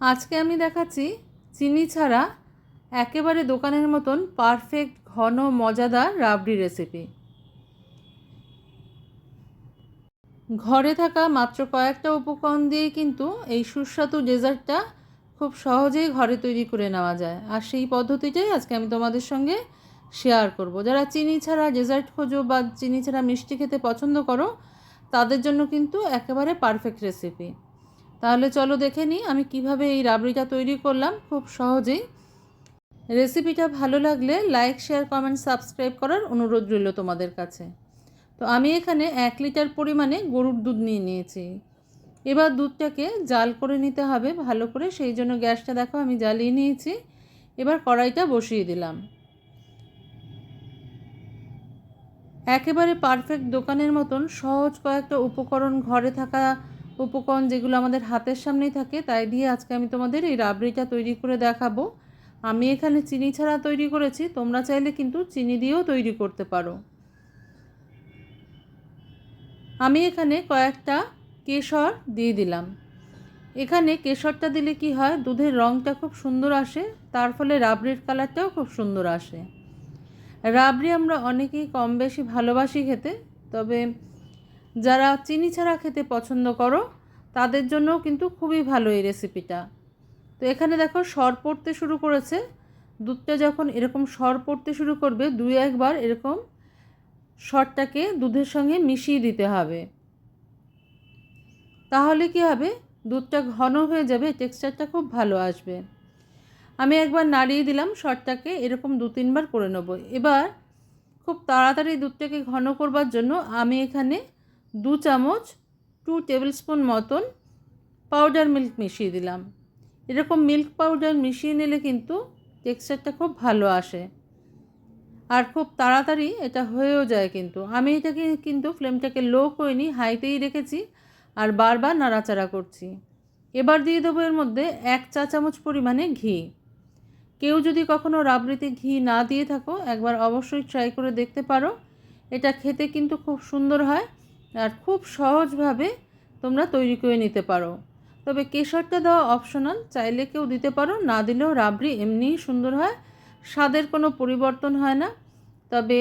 আজকে আমি দেখাচ্ছি চিনি ছাড়া একেবারে দোকানের মতন পারফেক্ট ঘন মজাদার রাবড়ি রেসিপি। ঘরে থাকা মাত্র কয়েকটা উপকরণ দিয়ে কিন্তু এই সুস্বাদু ডেজার্টটা খুব সহজেই ঘরে তৈরি করে নেওয়া যায়। আর সেই পদ্ধতিটাই আজকে আমি তোমাদের সঙ্গে শেয়ার করব। যারা চিনি ছাড়া ডেজার্ট খোঁজো বা চিনি ছাড়া মিষ্টি খেতে পছন্দ করো, তাদের জন্য কিন্তু একেবারে পারফেক্ট রেসিপি। তাহলে চলো দেখে নিই আমি কিভাবে এই রাবড়িটা তৈরি করলাম খুব সহজেই। রেসিপিটা ভালো লাগলে লাইক, শেয়ার, কমেন্ট, সাবস্ক্রাইব করার অনুরোধ রইল তোমাদের কাছে। তো আমি এখানে 1 লিটার পরিমাণে গরুর দুধ নিয়ে নিয়েছি। এবার দুধটাকে জাল করে নিতে হবে ভালো করে, সেই জন্য গ্যাসটা দেখো আমি জ্বালিয়ে নিয়েছি। এবার কড়াইটা বসিয়ে দিলাম। একেবারে পারফেক্ট দোকানের মতন সহজ কয়েকটা উপকরণ, ঘরে থাকা উপকরণ যেগুলো আমাদের হাতের সামনেই থাকে, তাই দিয়ে আজকে আমি তোমাদের এই রাবড়িটা তৈরি করে দেখাবো। আমি এখানে চিনি ছাড়া তৈরি করেছি, তোমরা চাইলে কিন্তু চিনি দিয়েও তৈরি করতে পারো। আমি এখানে কয়েকটা কেশর দিয়ে দিলাম। এখানে কেশরটা দিলে কি হয়, দুধের রঙটা খুব সুন্দর আসে, তার ফলে রাবড়ির কালারটাও খুব সুন্দর আসে। রাবড়ি আমরা অনেকেই কম বেশি ভালোবাসি খেতে, তবে যারা চিনি ছাড়া খেতে পছন্দ করো তাদের জন্যও কিন্তু খুবই ভালো এই রেসিপিটা। তো এখানে দেখো সর পড়তে শুরু করেছে। দুধটা যখন এরকম সর পড়তে শুরু করবে, 2-1 বার এরকম সরটাকে দুধের সঙ্গে মিশিয়ে দিতে হবে। তাহলে কি হবে, দুধটা ঘন হয়ে যাবে, টেক্সচারটা খুব ভালো আসবে। আমি একবার নাড়িয়ে দিলাম সরটাকে, এরকম 2-3 বার করে নেব। এবার খুব তাড়াতাড়ি দুধটাকে ঘন করবার জন্য আমি এখানে 2 চামচ 2 টেবিল স্পুন মতন পাউডার মিল্ক মিশিয়ে দিলাম। এরকম মিল্ক পাউডার মিশিয়ে নিলে কিন্তু টেক্সচারটা খুব ভালো আসে আর খুব তাড়াতাড়ি এটা হয়েও যায়। কিন্তু আমি এটাকে কিন্তু ফ্লেমটাকে লো করিনি, হাইতেই রেখেছি আর বারবার নাড়াচাড়া করছি। এবার দিয়ে দেবো এর মধ্যে 1 চা চামচ পরিমাণে ঘি। কেউ যদি কখনো রাবড়িতে ঘি না দিয়ে থাকো, একবার অবশ্যই ট্রাই করে দেখতে পারো। এটা খেতে কিন্তু খুব সুন্দর হয় আর খুব সহজভাবে তোমরা তৈরি করে নিতে পারো। তবে কেশরটা দেওয়া অপশনাল, চাইলে কেউ দিতে পারো, না দিলেও রাবড়ি এমনিই সুন্দর হয়, স্বাদের কোনো পরিবর্তন হয় না, তবে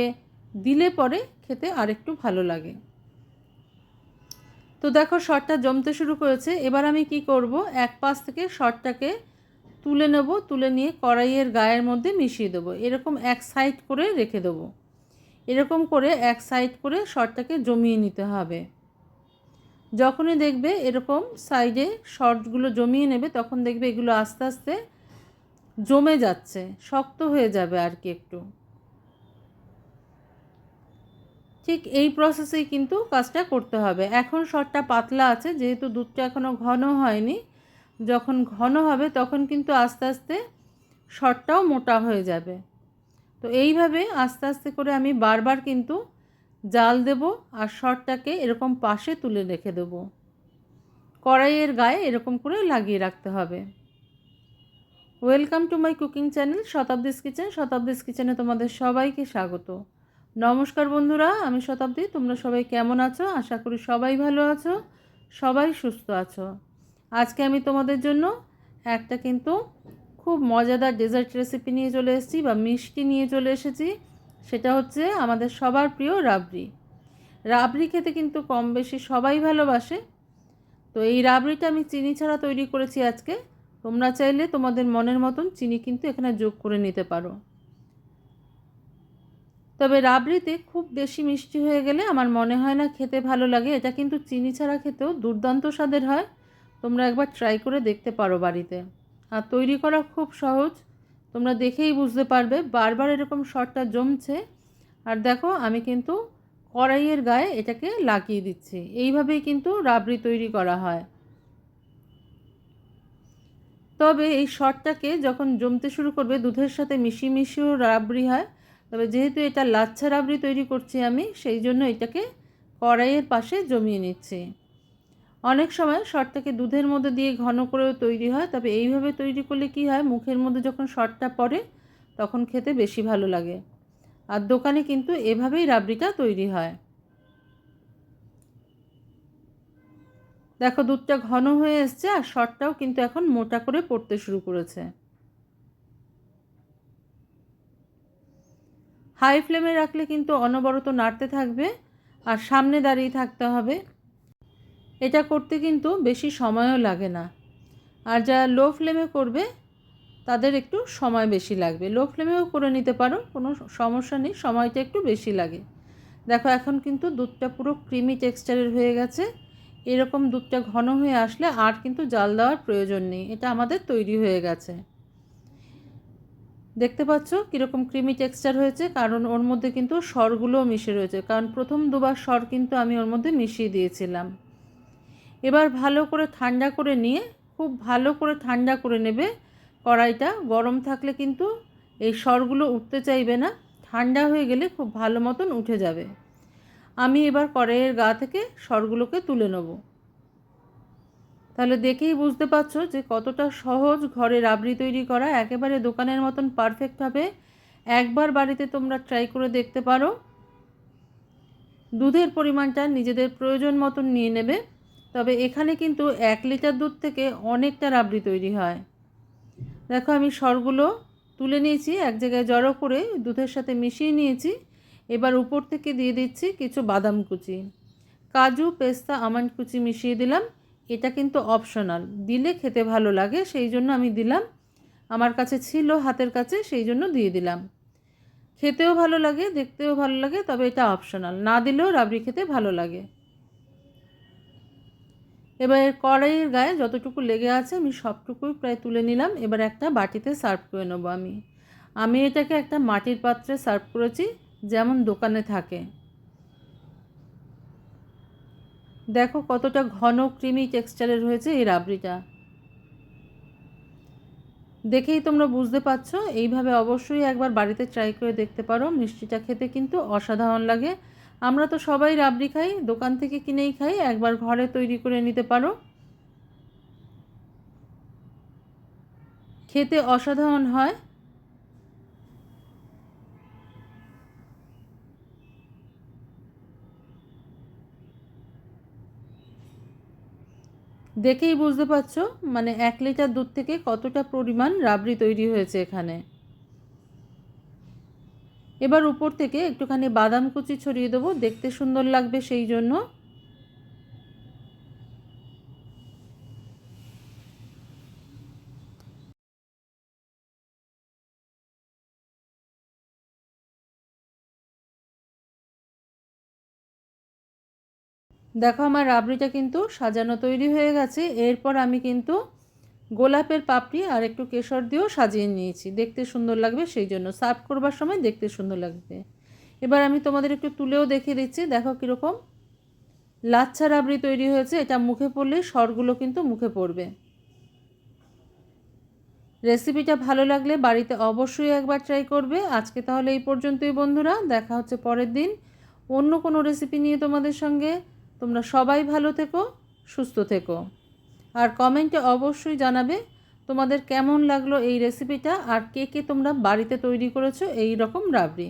দিলে পরে খেতে আরেকটু ভালো লাগে। তো দেখো সরটা জমতে শুরু করেছে। এবার আমি কি করব, এক পাশ থেকে সরটাকে তুলে নেব, তুলে নিয়ে কড়াইয়ের গায়ের মধ্যে মিশিয়ে দেবো। এরকম এক সাইড করে রেখে দেবো। এরকম করে এক সাইড করে সরটাকে জমিয়ে নিতে হবে। যখনই দেখবে এরকম সাইডে সরগুলো জমিয়ে নেবে, তখন দেখবে এগুলো আস্তে আস্তে জমে যাচ্ছে, শক্ত হয়ে যাবে আর কি একটু। ঠিক এই প্রসেসেই কিন্তু কাজটা করতে হবে। এখন সরটা পাতলা আছে, যেহেতু দুধটা এখনও ঘন হয়নি। যখন ঘন হবে তখন কিন্তু আস্তে আস্তে সরটাও মোটা হয়ে যাবে। তো এইভাবে আস্তে আস্তে করে আমি বারবার কিন্তু জাল দেব আর সরটাকে এরকম পাশে তুলে রেখে দেব। কড়াইয়ের গায়ে এরকম করে লাগিয়ে রাখতে হবে। Welcome to my cooking channel Shatabdi's kitchen. Shatabdi's কিচেনে তোমাদের সবাইকে স্বাগত। নমস্কার বন্ধুরা, আমি শতাব্দী। তোমরা সবাই কেমন আছো? আশা করি সবাই ভালো আছো, সবাই সুস্থ আছো। আজকে আমি তোমাদের জন্য একটা কিন্তু খুব মজাদার ডেজার্ট রেসিপি নিয়ে চলে এসেছি, বা মিষ্টি নিয়ে চলে এসেছি। সেটা হচ্ছে আমাদের সবার প্রিয় রাবড়ি। রাবড়ি খেতে কিন্তু কম বেশি সবাই ভালোবাসে। তো এই রাবড়িটা আমি চিনি ছাড়া তৈরি করেছি আজকে। তোমরা চাইলে তোমাদের মনের মতন চিনি কিন্তু এখানে যোগ করে নিতে পারো। তবে রাবড়িতে খুব বেশি মিষ্টি হয়ে গেলে আমার মনে হয় না খেতে ভালো লাগে। এটা কিন্তু চিনি ছাড়া খেতেও দুর্দান্ত স্বাদের হয়। তোমরা একবার ট্রাই করে দেখতে পারো বাড়িতে। আর তৈরি করা খুব সহজ, তোমরা দেখেই বুঝতে পারবে। বারবার এরকম সরটা জমছে আর দেখো আমি কিন্তু কড়াইয়ের গায়ে এটাকে লাগিয়ে দিচ্ছি। এইভাবেই কিন্তু রাবড়ি তৈরি করা হয়। তবে এই সরটাকে যখন জমতে শুরু করবে, দুধের সাথে মিশিয়ে মিশিয়েও রাবড়ি হয়। তবে যেহেতু এটা লাচ্ছা রাবড়ি তৈরি করছি আমি, সেই জন্য এটাকে কড়াইয়ের পাশে জমিয়ে নিচ্ছি। অনেক সময় সরটাকে দুধের মধ্যে দিয়ে ঘন করেও তৈরি হয়, তবে এইভাবে তৈরি করলে কি হয়, মুখের মধ্যে যখন সরটা পড়ে তখন খেতে বেশি ভালো লাগে। আর দোকানে কিন্তু এভাবেই রাবড়িটা তৈরি হয়। দেখো দুধটা ঘন হয়ে এসছে আর সরটাও কিন্তু এখন মোটা করে পড়তে শুরু করেছে। হাই ফ্লেমে রাখলে কিন্তু অনবরত নাড়তে থাকবে আর সামনে দাঁড়িয়ে থাকতে হবে। এটা করতে কিন্তু বেশি সময়ও লাগে না। আর যারা লো ফ্লেমে করবে তাদের একটু সময় বেশি লাগবে। লো ফ্লেমেও করে নিতে পারো, কোনো সমস্যা নেই, সময়টা একটু বেশি লাগে। দেখো এখন কিন্তু দুধটা পুরো ক্রিমি টেক্সচারের হয়ে গেছে। এরকম দুধটা ঘন হয়ে আসলে আর কিন্তু জাল দেওয়ার প্রয়োজন নেই, এটা আমাদের তৈরি হয়ে গেছে। দেখতে পাচ্ছ কীরকম ক্রিমি টেক্সচার হয়েছে, কারণ ওর মধ্যে কিন্তু সরগুলোও মিশে রয়েছে, কারণ প্রথম দুবার সর কিন্তু আমি ওর মধ্যে মিশিয়ে দিয়েছিলাম। এবার ভালো করে ঠান্ডা করে নিয়ে, খুব ভালো করে ঠান্ডা করে নেবে। কড়াইটা গরম থাকলে কিন্তু এই সরগুলো উঠতে চাইবে না, ঠান্ডা হয়ে গেলে খুব ভালো মতন উঠে যাবে। আমি এবার কড়াইয়ের গা থেকে সরগুলোকে তুলে নেব। তাহলে দেখেই বুঝতে পারছো যে কতটা সহজ ঘরে রাবড়ি তৈরি করা, একেবারে দোকানের মতন পারফেক্ট হবে। একবার বাড়িতে তোমরা ট্রাই করে দেখতে পারো। দুধের পরিমাণটা নিজেদের প্রয়োজন মতন নিয়ে নেবে। তবে এখানে কিন্তু 1 লিটার দুধ থেকে অনেকটা রাবড়ি তৈরি হয়। দেখো আমি সরগুলো তুলে নিয়েছি, এক জায়গায় জড়ো করে দুধের সাথে মিশিয়ে নিয়েছি। এবার উপর থেকে দিয়ে দিচ্ছি কিছু বাদাম কুচি, কাজু, পেস্তা, আমন্ড কুচি মিশিয়ে দিলাম। এটা কিন্তু অপশনাল, দিলে খেতে ভালো লাগে সেই জন্য আমি দিলাম। আমার কাছে ছিল হাতের কাছে, সেই জন্য দিয়ে দিলাম। খেতেও ভালো লাগে, দেখতেও ভালো লাগে, তবে এটা অপশনাল, না দিলেও রাবড়ি খেতে ভালো লাগে। এবার কড়াইয়ের গায়ে যতটুকু লেগে আছে আমি সবটুকুই প্রায় তুলে নিলাম। এবার একটা বাটিতে সার্ভ করে নেব। আমি এটাকে একটা মাটির পাত্রে সার্ভ করেছি, যেমন দোকানে থাকে। দেখো কতটা ঘন ক্রিমি টেক্সচারের হয়েছে এই রাবড়িটা, দেখেই তোমরা বুঝতে পারছো। এইভাবে অবশ্যই একবার বাড়িতে ট্রাই করে দেখতে পারো, মিষ্টিটা খেতে কিন্তু অসাধারণ লাগে। আমরা তো সবাই রাবড়ি খাই, দোকান থেকে কিনেই খাই, একবার ঘরে তৈরি করে নিতে পারো, খেতে অসাধারণ হয়। দেখেই বুঝতে পারছো মানে 1 লিটার দুধ থেকে কতটা পরিমাণ রাবড়ি তৈরি হয়েছে এখানে। এবার উপর থেকে একটুখানি বাদাম কুচি ছড়িয়ে দেবো, দেখতে সুন্দর লাগবে সেই জন্য। দেখো আমার রাবড়িটা কিন্তু সাজানো তৈরি হয়ে গেছে। এরপর আমি কিন্তু গোলাপের পাপড়ি আর একটু কেশর দিয়েও সাজিয়ে নিয়েছি, দেখতে সুন্দর লাগবে সেই জন্য, সার্ভ করবার সময় দেখতে সুন্দর লাগবে। এবার আমি তোমাদের একটু তুলেও দেখিয়ে দিচ্ছি, দেখো কীরকম লাচ্ছা রাবড়ি তৈরি হয়েছে। এটা মুখে পড়লে সরগুলো কিন্তু মুখে পড়বে। রেসিপিটা ভালো লাগলে বাড়িতে অবশ্যই একবার ট্রাই করবে। আজকে তাহলে এই পর্যন্তই বন্ধুরা, দেখা হচ্ছে পরের দিন অন্য কোনো রেসিপি নিয়ে তোমাদের সঙ্গে। তোমরা সবাই ভালো থেকো, সুস্থ থেকো, আর কমেন্টে অবশ্যই জানাবে তোমাদের কেমন লাগলো এই রেসিপিটা, আর কে কে তোমরা বাড়িতে তৈরি করেছো এই রকম রাবড়ি।